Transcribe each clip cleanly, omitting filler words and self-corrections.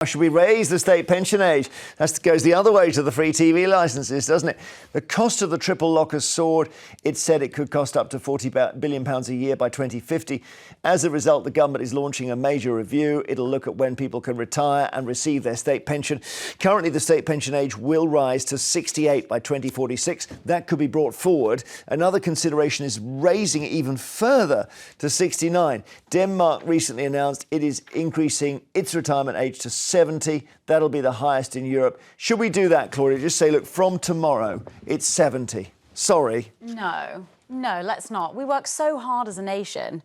Should we raise the state pension age? That goes the other way to the free TV licences, doesn't it? The cost of the triple lock has soared. It said it could cost up to £40 billion a year by 2050. As a result, the government is launching a major review. It'll look at when people can retire and receive their state pension. Currently, the state pension age will rise to 68 by 2046. That could be brought forward. Another consideration is raising it even further to 69. Denmark recently announced it is increasing its retirement age to 70. That'll be the highest in Europe. Should we do that, Claudia? Just say, look, from tomorrow, it's 70. Sorry. No, let's not. We work so hard as a nation.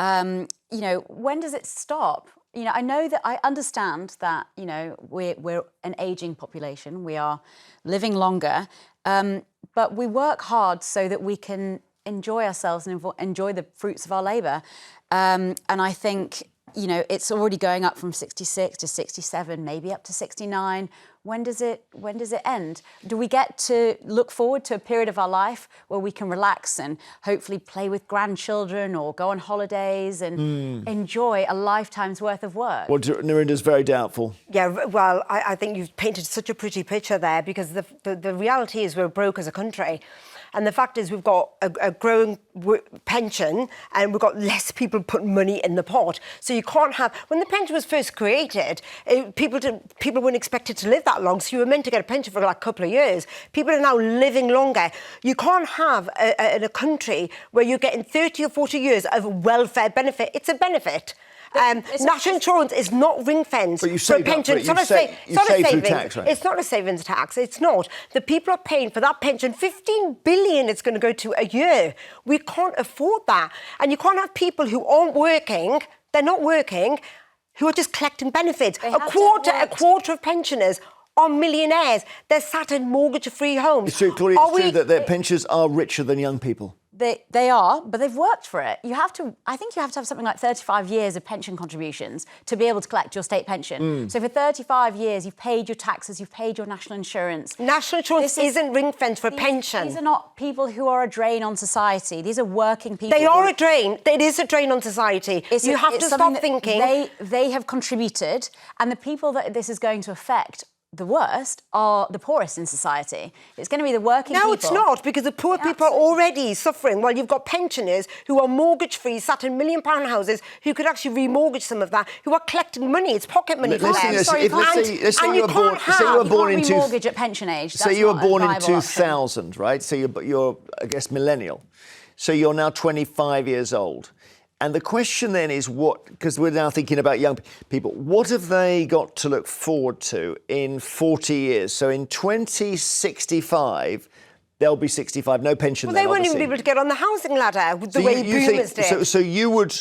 When does it stop? I understand that, we're an ageing population. We are living longer. But we work hard so that we can enjoy ourselves and enjoy the fruits of our labour. And I think, it's already going up from 66 to 67, maybe up to 69. When does it end? Do we get to look forward to a period of our life where we can relax and hopefully play with grandchildren or go on holidays and enjoy a lifetime's worth of work? Well, Narinder's very doubtful. Yeah, well, I think you've painted such a pretty picture there, because the reality is we're broke as a country. And the fact is we've got a growing pension and we've got less people putting money in the pot. So you can't have... When the pension was first created, people weren't expected to live that long, so you were meant to get a pension for like a couple of years. People are now living longer. You can't have in a country where you're getting 30 or 40 years of welfare benefit. It's a benefit. National insurance is not ring-fenced for a pension. It's not a savings. It's not a savings tax. It's not. The people are paying for that pension. 15 billion it's going to go to a year. We can't afford that. And you can't have people who aren't working, they're not working, who are just collecting benefits. A quarter of pensioners are millionaires. They're sat in mortgage-free homes. It's true, Claudia, it's true that their pensioners are richer than young people. They are, but they've worked for it. I think you have to have something like 35 years of pension contributions to be able to collect your state pension. So for 35 years, you've paid your taxes, you've paid your national insurance. National insurance isn't ring-fenced for a pension. These are not people who are a drain on society. These are working people. They are a drain. It is a drain on society. You have to stop thinking. They have contributed, and the people that this is going to affect the worst are the poorest in society. It's going to be the working people. No, it's not, because the poor people are already suffering. Well, you've got pensioners who are mortgage-free, sat in £1 million houses, who could actually remortgage some of that, who are collecting money. It's pocket money for them. Let's say you were born in remortgage at pension age. Say you were born in 2000, right? So you're, I guess, millennial. So you're now 25 years old. And the question then is because we're now thinking about young people, what have they got to look forward to in 40 years? So in 2065, they'll be 65, no pension then, they won't even be able to get on the housing ladder with the way boomers did. So you would...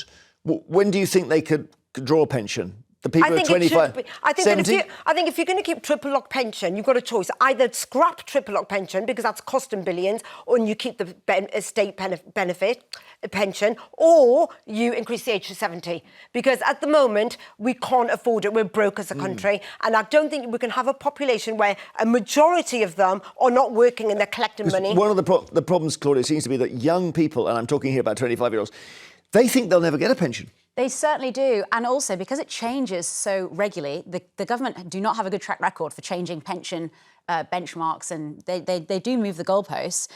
When do you think they could draw a pension? The people at 25, I think if you're going to keep triple lock pension, you've got a choice. Either scrap triple lock pension, because that's costing billions, or you keep the state benefit pension, or you increase the age to 70. Because at the moment, we can't afford it. We're broke as a country. And I don't think we can have a population where a majority of them are not working and they're collecting money. One of the problems, Claudia, seems to be that young people, and I'm talking here about 25-year-olds, they think they'll never get a pension. They certainly do. And also, because it changes so regularly, the government do not have a good track record for changing pension benchmarks, and they do move the goalposts.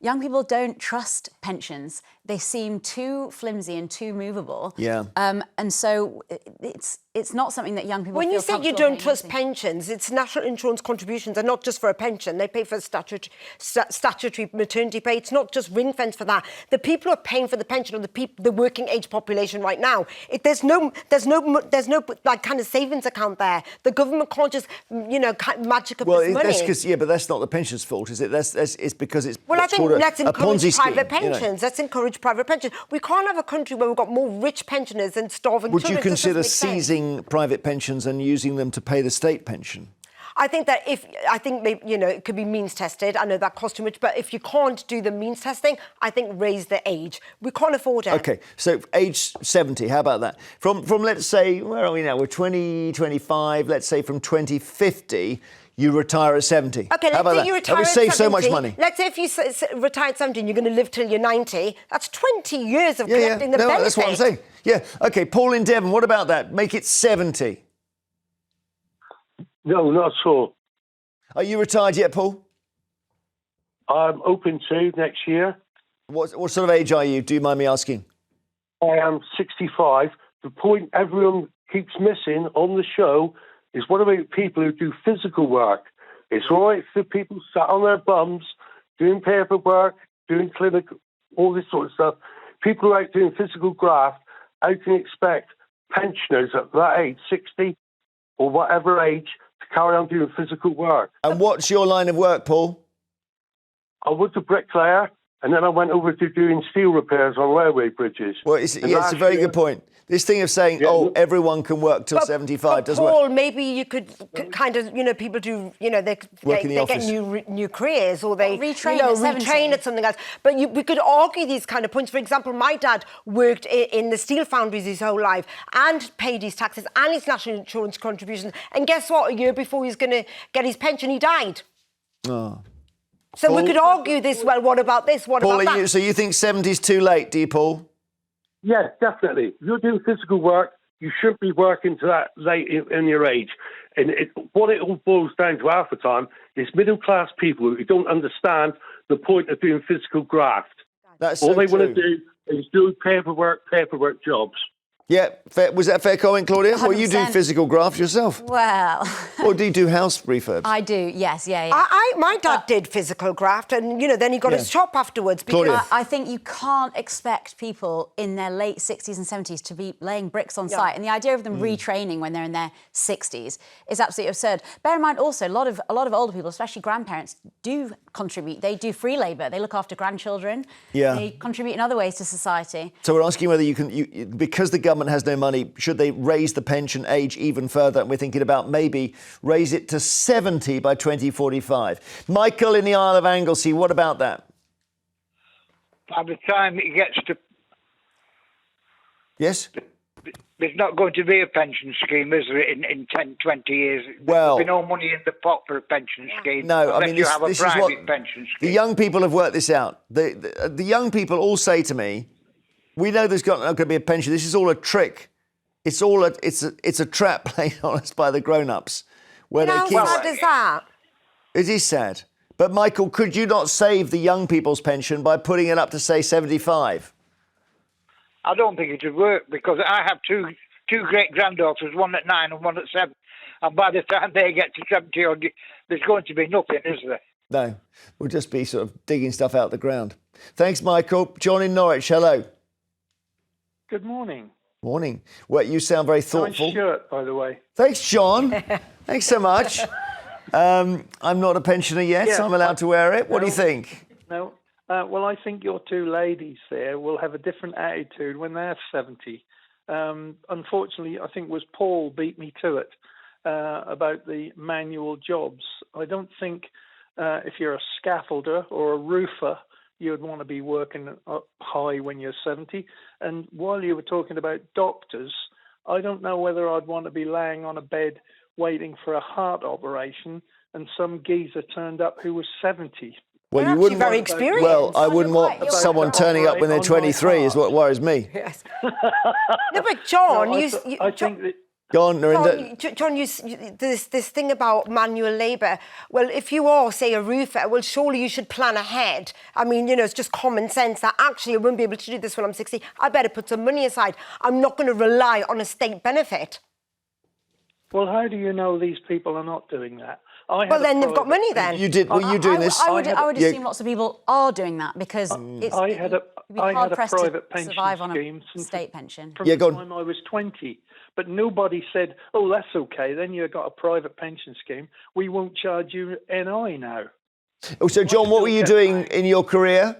Young people don't trust pensions. They seem too flimsy and too movable. Yeah. And so it's not something that young people When feel you say you don't trust pensions, it's national insurance contributions are not just for a pension. They pay for statutory maternity pay. It's not just ring-fenced for that. The people who are paying for the pension are the working age population right now. There's no like kind of savings account there. The government can't just magic up this money. But that's not the pension's fault, is it? It's because it's I think let's encourage private pensions. Let's encourage private pensions. We can't have a country where we've got more rich pensioners than starving children. Would you consider seizing private pensions and using them to pay the state pension? I think that it could be means tested. I know that costs too much, but if you can't do the means testing, I think raise the age. We can't afford it. OK, so age 70, how about that? From let's say, where are we now? We're 2025, let's say from 2050, you retire at 70. OK, let's say you retire at 70. That would save so much money. Let's say if you retire at 70 and you're going to live till you're 90, that's 20 years of collecting the benefit. That's what I'm saying. Yeah, OK, Paul in Devon, what about that? Make it 70. No, not at all. Are you retired yet, Paul? I'm open to next year. What sort of age are you? Do you mind me asking? I am 65. The point everyone keeps missing on the show is what about people who do physical work? It's all right for people sat on their bums, doing paperwork, doing clinic, all this sort of stuff. People who are out doing physical graft, how can you expect pensioners at that age, 60 or whatever age, to carry on doing physical work? And what's your line of work, Paul? I was a bricklayer, and then I went over to doing steel repairs on railway bridges. Well, it's a very good point. This thing of saying, everyone can work till 75 doesn't Paul, work. maybe you could kind of, people do, they get new careers or they retrain retrain at something else. But we could argue these kind of points. For example, my dad worked in the steel foundries his whole life and paid his taxes and his national insurance contributions. And guess what? A year before he was going to get his pension, he died. Oh. So Paul, we could argue this, well, what about this? What Paul, about that? So you think 70's too late, do you, Paul? Yes, definitely. If you're doing physical work, you shouldn't be working to that late in your age. And what it all boils down to half the time is middle-class people who don't understand the point of doing physical graft. That's all so they true. want to do is do paperwork jobs. Yeah, was that a fair comment, Claudia? 100%. Well, you do physical graft yourself. Well, Or do you do house refurbs? I do, yes, yeah. My dad did physical graft and, then he got his shop afterwards. Because Claudia. I think you can't expect people in their late 60s and 70s to be laying bricks on site. And the idea of them retraining when they're in their 60s is absolutely absurd. Bear in mind also, a lot of older people, especially grandparents, do contribute. They do free labour. They look after grandchildren. Yeah. They contribute in other ways to society. So we're asking whether because the government has no money, should they raise the pension age even further? And we're thinking about maybe raise it to 70 by 2045. Michael in the Isle of Anglesey, what about that? By the time it gets to... Yes? There's not going to be a pension scheme, is there, in 10, 20 years? Well... There'll be no money in the pot for a pension scheme. No, I mean, you have a this is private what pension scheme. the young people have worked this out. The young people all say to me, we know there's not going to be a pension. This is all a trick. It's a trap played on us by the grown-ups. Where how sad is that? It is sad. But, Michael, could you not save the young people's pension by putting it up to, say, 75? I don't think it would work because I have two great-granddaughters, one at 9 and one at 7. And by the time they get to 70 odd, there's going to be nothing, is there? No. We'll just be sort of digging stuff out the ground. Thanks, Michael. John in Norwich, hello. Good morning. Morning. Well, you sound very thoughtful. Nice shirt, by the way. Thanks, John. Thanks so much. I'm not a pensioner yet, so I'm allowed to wear it. What do you think? No. Well, I think your two ladies there will have a different attitude when they're 70. Unfortunately, I think it was Paul beat me to it about the manual jobs. I don't think if you're a scaffolder or a roofer, you'd want to be working up high when you're 70. And while you were talking about doctors, I don't know whether I'd want to be laying on a bed waiting for a heart operation and some geezer turned up who was 70. Well, They're you wouldn't very want, experienced. Well, I wouldn't want You're someone right. turning up when they're On my 23 is what worries me. Yes. No, but John, I think that... Go on, Narinder. John, this thing about manual labour. Well, if you are, say, a roofer, well, surely you should plan ahead. I mean, it's just common sense that actually I won't be able to do this when I'm 60. I better put some money aside. I'm not going to rely on a state benefit. Well, how do you know these people are not doing that? Well, then they've got money then. You did. Were you doing this? I would assume lots of people are doing that because I had a private pension survive on scheme a state pension. from the time I was 20. But nobody said, oh, that's okay, then you've got a private pension scheme. We won't charge you NI now. Oh, so, John, what were you doing in your career?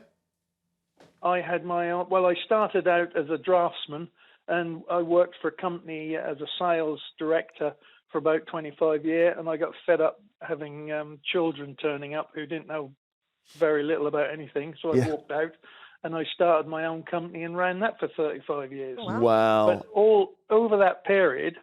I had I started out as a draftsman and I worked for a company as a sales director for about 25 years, and I got fed up having children turning up who didn't know very little about anything, so I walked out and I started my own company and ran that for 35 years. Wow. But all over that period,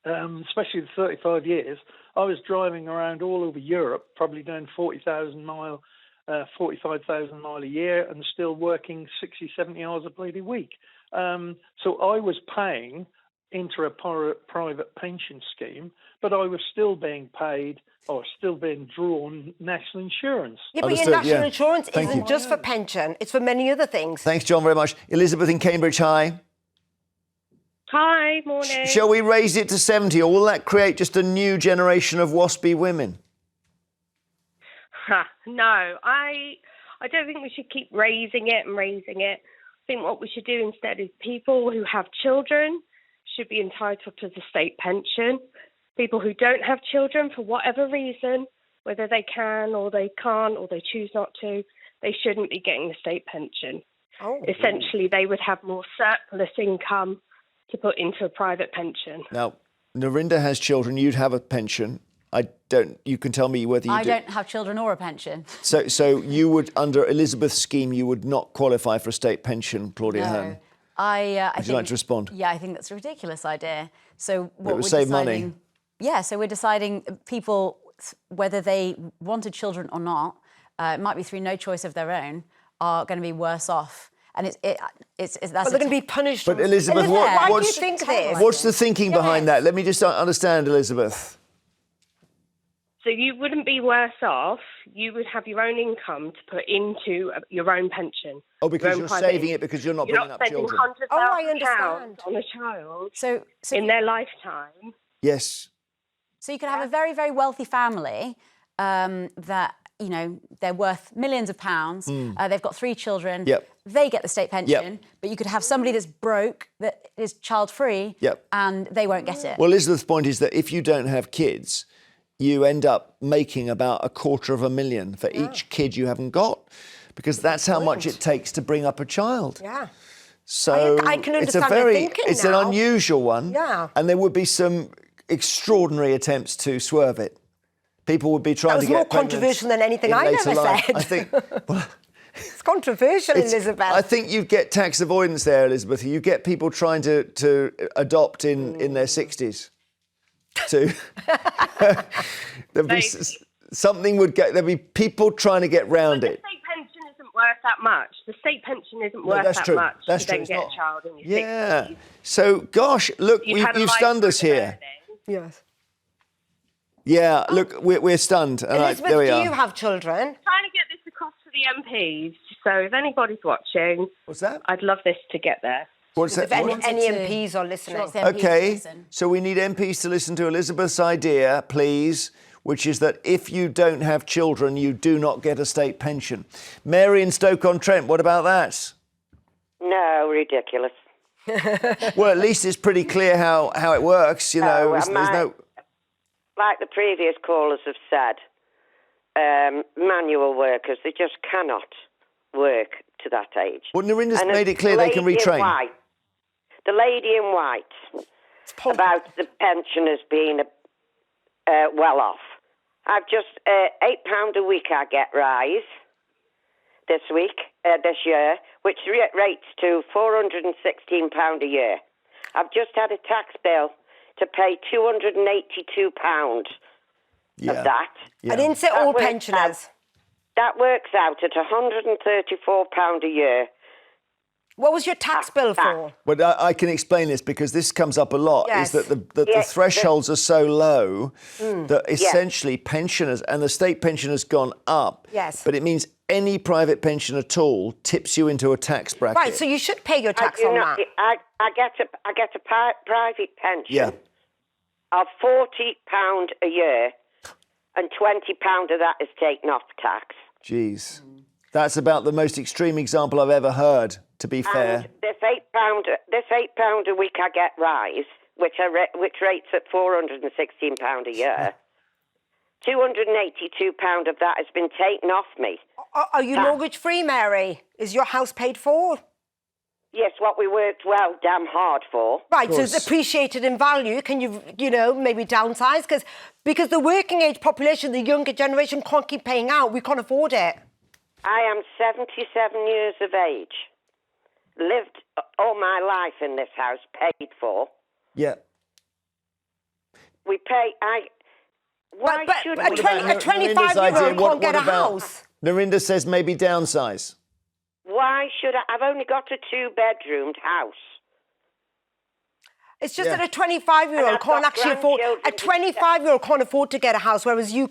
especially the 35 years, I was driving around all over Europe, probably doing 45,000 mile a year and still working 60, 70 hours a bloody week. So I was paying into a private pension scheme, but I was still being paid or still being drawn national insurance. Yeah, but your Understood, national yeah. insurance Thank isn't you. just for pension, it's for many other things. Thanks, John, very much. Elizabeth in Cambridge, hi. Hi, morning. Shall we raise it to 70, or will that create just a new generation of waspy women? No, I don't think we should keep raising it and raising it. I think what we should do instead is people who have children should be entitled to the state pension. People who don't have children for whatever reason, whether they can or they can't or they choose not to, they shouldn't be getting the state pension. Oh. Essentially, they would have more surplus income to put into a private pension. Now, Narinder has children. You'd have a pension. You can tell me whether you I do. don't have children or a pension. So you would, under Elizabeth's scheme, you would not qualify for a state pension, Claudia Hearne. I Would you like to respond? Yeah, I think that's a ridiculous idea. So what would we're save deciding, money. Yeah, so we're deciding people whether they wanted children or not. It might be through no choice of their own, are going to be worse off. And that's But they're going to be punished. But Elizabeth, why do you what's, think this? what's the thinking behind that? Let me just understand, Elizabeth. So you wouldn't be worse off. You would have your own income to put into your own pension. Oh, because you're saving it because you're not bringing up children. You're not spending I £100,000 understand. on a child so in their lifetime. Yes. So you could have a very, very wealthy family that, you know, they're worth millions of pounds. They've got 3 children. Yep. They get the state pension. But you could have somebody that's broke, that is child-free, and they won't get it. Well, Elizabeth's point is that if you don't have kids, you end up making about $250,000 for each kid you haven't got, because that's how much it takes to bring up a child. Yeah. So I can it's understand their thinking it's now. an unusual one. Yeah. And there would be some extraordinary attempts to swerve it. People would be trying to That was get more pregnant controversial than anything in I've later ever life. said. I think. Well, It's controversial, Elizabeth. I think you'd get tax avoidance there, Elizabeth. You get people trying to adopt in their 60s. There'd be something would get. There'd be people trying to get round it. The state pension isn't worth that much. The state pension isn't worth that's that true. much That's to true. then It's get not. a child in your 60s. So, gosh, look, You've had a you've life stunned us worth of here. earning. Yes. Yeah, look, we're stunned. All right, Elizabeth, there we do are. you have children? Trying to get this across to the MPs. So if anybody's watching, What's that? I'd love this to get there. What's that? If any What? MPs are She listening. wants the MPs to Okay, listen. so we need MPs to listen to Elizabeth's idea, please, which is that if you don't have children, you do not get a state pension. Mary in Stoke-on-Trent, what about that? No, ridiculous. Well, at least it's pretty clear how it works, you know. There's no... Like the previous callers have said, manual workers, they just cannot work to that age. Well, Narinder's And made it clear they can retrain. The lady in white about the pensioners being well off. I've just £8 a week I get rise this year, which rates to £416 a year. I've just had a tax bill to pay £282 of that. Yeah. I didn't say all pensioners. That works out at £134 a year. What was your tax bill for? But I can explain this because this comes up a lot, Yes. is that the thresholds are so low that essentially pensioners, and the state pension has gone up, Yes. but it means any private pension at all tips you into a tax bracket. Right, so you should pay your tax I do on not- that. I get a private pension Yeah. of £40 a year, and £20 of that is taken off tax. Jeez. That's about the most extreme example I've ever heard, to be fair. And this £8 a week I get rise, which rates at £416 a year. £282 of that has been taken off me. Are you mortgage free, Mary? Is your house paid for? Yes, what we worked well damn hard for. Right, so it's appreciated in value. Can you, maybe downsize? Because the working age population, the younger generation, can't keep paying out. We can't afford it. I am 77 years of age. Lived all my life in this house, paid for. Yeah. We pay. Why But should a we? 25-year-old can't get a house. Narinder says maybe downsize. Why should I? I've only got a 2-bedroomed house. It's just Yeah. that a 25-year-old And I've can't got actually afford. A grandchildren. 25-year-old can't afford to get a house, whereas you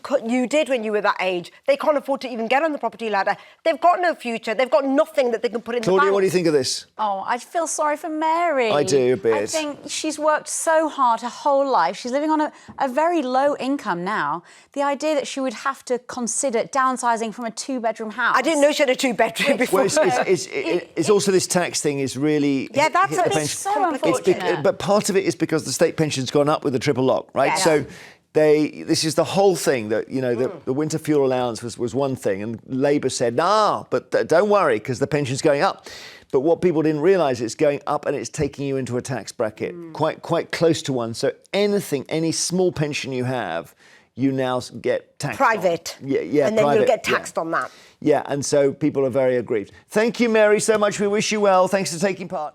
did when you were that age. They can't afford to even get on the property ladder. They've got no future. They've got nothing that they can put in the Claudia, bank. what do you think of this? Oh, I feel sorry for Mary. I do a bit. I think she's worked so hard her whole life. She's living on a very low income now. The idea that she would have to consider downsizing from a 2-bedroom house. I didn't know she had a 2-bedroom before. Well, it's also this tax thing is really... Yeah, that's hit the a bit pension. so complicated. unfortunate. But part of it is because the state pension's gone up with the triple lock, right? Yeah. So this is the whole thing that, you know, the winter fuel allowance was one thing, and Labour said, nah, but don't worry, because the pension's going up. But what people didn't realise, it's going up and it's taking you into a tax bracket, quite close to one. So any small pension you have, you now get taxed Private. on. Yeah, and then private, you'll get taxed on that. Yeah, and so people are very aggrieved. Thank you, Mary, so much. We wish you well. Thanks for taking part.